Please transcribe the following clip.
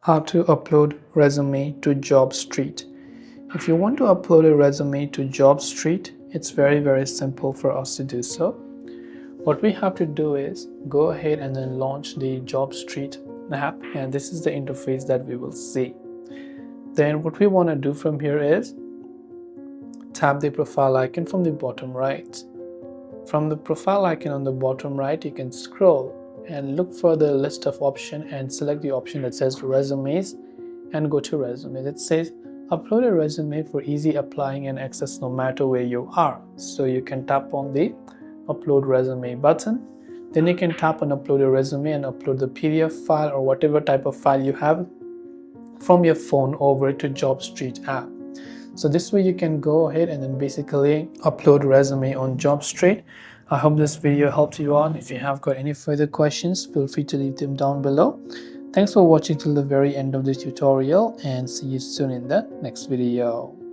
How to upload resume to Jobstreet. If you want to upload a resume to Jobstreet, it's very simple for us to do so. What we have to do is go ahead and then launch the Jobstreet app, and this is the interface that we will see. Then what we want to do from here is tap the profile icon from the bottom right. From the profile icon on the bottom right, you can scroll and look for the list of options and select the option that says resumes and go to resumes. It says upload a resume for easy applying and access no matter where you are. So you can tap on the upload resume button. Then you can tap on upload a resume and upload the PDF file or whatever type of file you have from your phone over to Jobstreet app. So this way you can go ahead and then basically upload resume on Jobstreet. I hope this video helped you out. If you have got any further questions, feel free to leave them down below. Thanks for watching till the very end of the tutorial, and see you soon in the next video.